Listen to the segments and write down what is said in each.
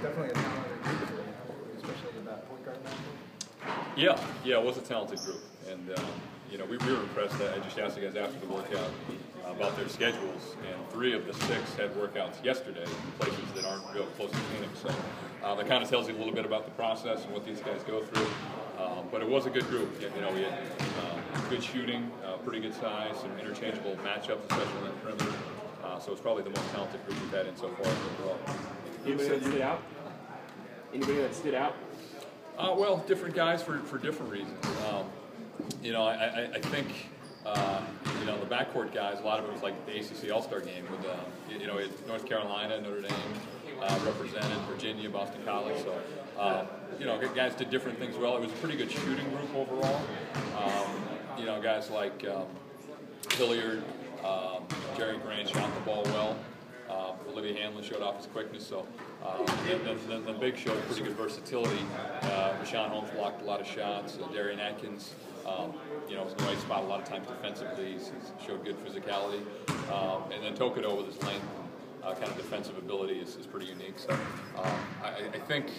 definitely a talented group today, especially in that point guard matchup. Yeah, it was a talented group, and we were impressed. I just asked the guys after the workout about their schedules, and 3 of the 6 had workouts yesterday in places that aren't real close to Phoenix. So that kind of tells you a little bit about the process and what these guys go through. But it was a good group. We had good shooting, pretty good size, some interchangeable matchups, especially on the perimeter. So it's probably the most talented group we've had in so far overall. Anybody that stood out? Anybody that stood out? Well, different guys for different reasons. I think the backcourt guys, a lot of it was like the ACC All-Star game with North Carolina, Notre Dame represented, Virginia, Boston College. So guys did different things well. It was a pretty good shooting group overall. Guys like Hilliard, Jerry Grant shot the ball well. Olivia Hanlon showed off his quickness, so the big showed pretty good versatility. Rashawn Holmes blocked a lot of shots. Darian Atkins, was in the right spot a lot of times defensively. He's showed good physicality, and then Tokido with his length, kind of defensive ability is pretty unique. So I think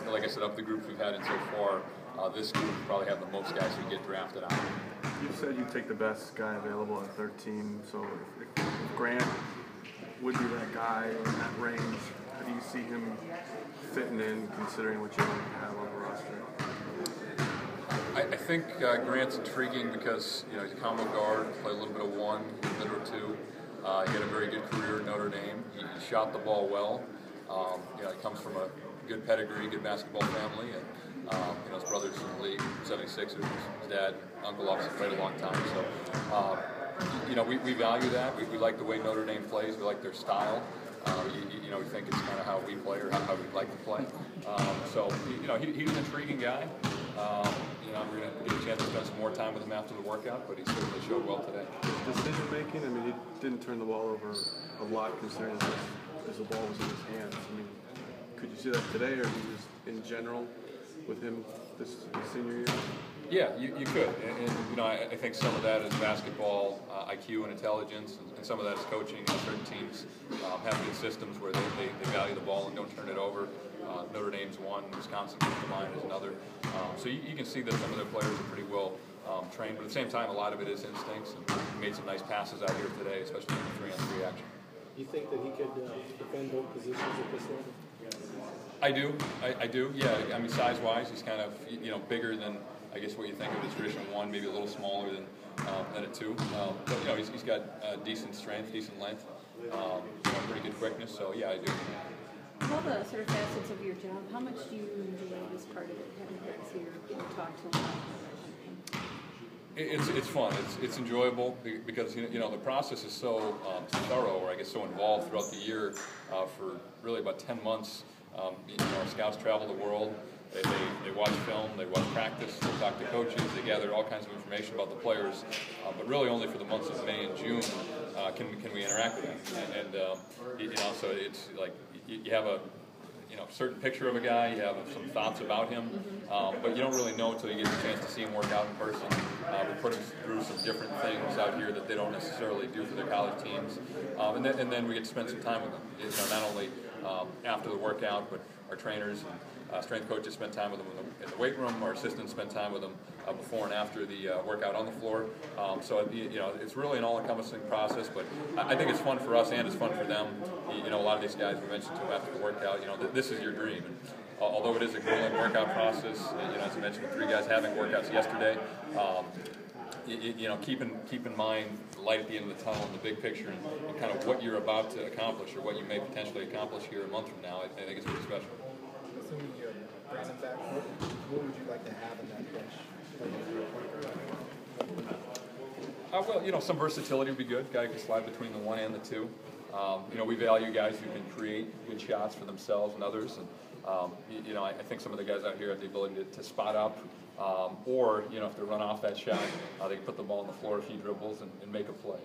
like I said, of the groups we've had in so far, this group probably have the most guys who get drafted out. You said you take the best guy available on third team. So if Grant would be that guy in that range, how do you see him fitting in, considering what you have on the roster? I think Grant's intriguing because he's a combo guard, played a little bit of one, a bit or two. He had a very good career at Notre Dame. He shot the ball well. He comes from a good pedigree, good basketball family, and his brother's in the league, 76ers. His dad, uncle, obviously played a long time. So, we value that. We like the way Notre Dame plays. We like their style. We think it's kind of how we play or how we'd like to play. He's an intriguing guy. We're going to get a chance to spend some more time with him after the workout, but he certainly showed well today. Decision making, he didn't turn the ball over a lot considering as the ball was in his hands. Could you see that today, or just in general with him this senior year? Yeah, you could, and I think some of that is basketball IQ and intelligence, and some of that is coaching. Certain teams have good systems where they value the ball and don't turn it over. Notre Dame's one, Wisconsin comes to mind as another. So you can see that some of their players are pretty well trained, but at the same time, a lot of it is instincts, and he made some nice passes out here today, especially in the 3-on-3 action. You think that he could defend both positions at this level? I do. Yeah, size-wise, he's kind of bigger than I guess what you think of as traditional 1, maybe a little smaller than a 2. But he's got decent strength, decent length, pretty good quickness. So yeah, I do. Of all the sort of facets of your job, how much do you enjoy this part of it, having guys here, getting to talk to them? It's fun. It's enjoyable because the process is so thorough, or I guess so involved throughout the year. For really about 10 months, our scouts travel the world. They watch film, they watch practice, they talk to coaches, they gather all kinds of information about the players, but really only for the months of May and June can we interact with them. And so it's like you have a certain picture of a guy, you have some thoughts about him, but you don't really know until you get a chance to see him work out in person. We put him through some different things out here that they don't necessarily do for their college teams, and then we get to spend some time with them. Not only after the workout, but our trainers and strength coaches spend time with them in the weight room. Our assistants spend time with them before and after the workout on the floor. So it's really an all-encompassing process. But I think it's fun for us and it's fun for them. A lot of these guys we mentioned to them after the workout. This is your dream. And although it is a grueling workout process, as I mentioned, 3 guys having workouts yesterday. Keep in mind the light at the end of the tunnel and the big picture and kind of what you're about to accomplish or what you may potentially accomplish here a month from now. I think it's pretty special. Assuming you have Brandon back, what would you like to have in that bench? Some versatility would be good. Guy can slide between the 1 and the 2. We value guys who can create good shots for themselves and others. And I think some of the guys out here have the ability to spot up, or if they run off that shot, they can put the ball on the floor a few dribbles and make a play.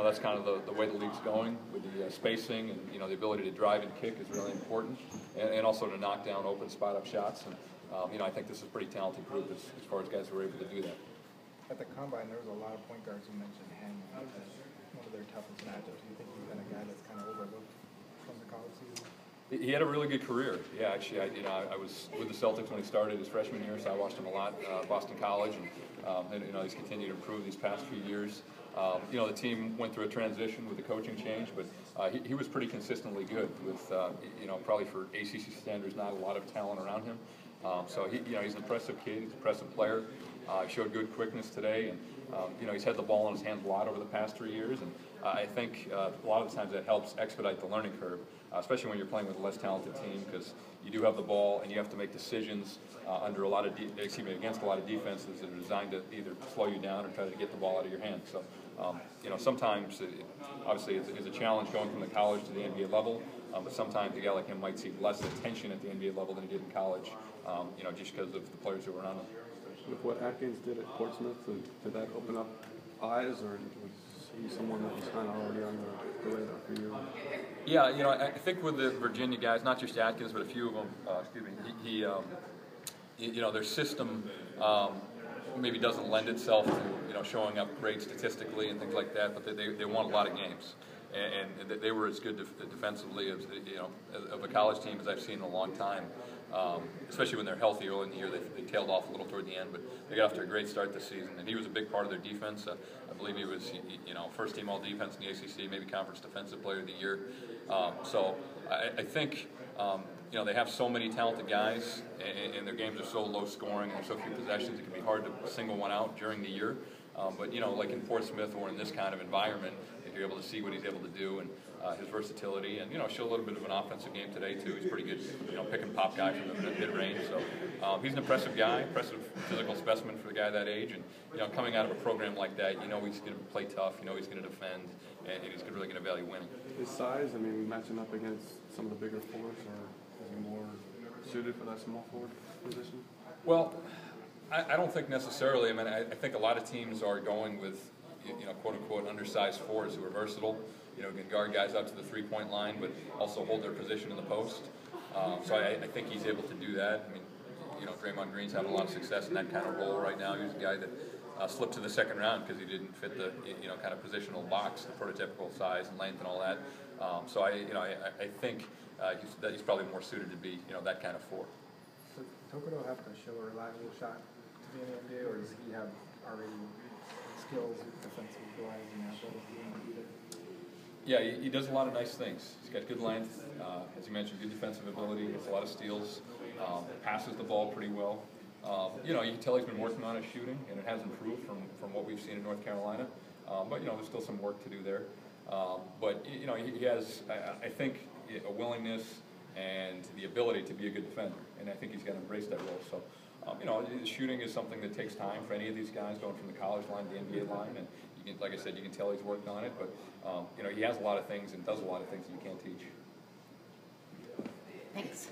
That's kind of the way the league's going with the spacing and the ability to drive and kick is really important, and also to knock down open spot-up shots. And I think this is a pretty talented group as far as guys who are able to do that. At the Combine, there was a lot of point guards who mentioned Hanlon as one of their toughest matchups. Do you think he's been a guy that's kind of overlooked from the college season? He had a really good career. Yeah, actually, I was with the Celtics when he started his freshman year, so I watched him a lot. Boston College, and he's continued to improve these past few years. The team went through a transition with the coaching change, but he was pretty consistently good. With probably for ACC standards, not a lot of talent around him. So he's an impressive kid. He's an impressive player. He showed good quickness today, and he's had the ball in his hands a lot over the past 3 years, and I think a lot of the times that helps expedite the learning curve, especially when you're playing with a less talented team, because you do have the ball and you have to make decisions under against a lot of defenses that are designed to either slow you down or try to get the ball out of your hands. So sometimes obviously it's a challenge going from the college to the NBA level, but sometimes a guy like him might see less attention at the NBA level than he did in college, just because of the players who were around him. With what Atkins did at Portsmouth, did that open up eyes, or was he someone that was kind of already on the radar for you? Yeah, I think with the Virginia guys, not just Atkins, but a few of them, their system maybe doesn't lend itself to showing up great statistically and things like that, but they won a lot of games, and they were as good defensively as of a college team as I've seen in a long time. Especially when they're healthy early in the year, they tailed off a little toward the end, but they got off to a great start this season, and he was a big part of their defense. I believe he was, first team all defense in the ACC, maybe conference defensive player of the year. So I think they have so many talented guys, and their games are so low scoring and there's so few possessions, it can be hard to single one out during the year. But like in Portsmouth or in this kind of environment, if you're able to see what he's able to do and his versatility, and show a little bit of an offensive game today too. He's pretty good, pick and pop guy from the mid range. So he's an impressive guy, impressive physical specimen for a guy that age, and coming out of a program like that, he's going to play tough, he's going to defend, and he's really going to value winning. His size, matching up against some of the bigger forwards, or is he more suited for that small forward position? Well, I don't think necessarily. I think a lot of teams are going with, quote unquote, undersized forwards who are versatile. Can guard guys up to the three-point line, but also hold their position in the post. So I think he's able to do that. Draymond Green's having a lot of success in that kind of role right now. He's a guy that slipped to the second round because he didn't fit the kind of positional box, the prototypical size and length and all that. So I think he's probably more suited to be that kind of four. Does Tokoto have to show a reliable shot to be in the NBA, or does he have already skills defensive-wise and athletic? Yeah, he does a lot of nice things. He's got good length, as you mentioned, good defensive ability. He has a lot of steals, passes the ball pretty well. You can tell he's been working on his shooting, and it has improved from what we've seen in North Carolina. But there's still some work to do there. But he has, I think, a willingness and the ability to be a good defender, and I think he's got to embrace that role. So, shooting is something that takes time for any of these guys going from the college line to the NBA line, and like I said, you can tell he's worked on it. But he has a lot of things and does a lot of things that you can't teach. Thanks.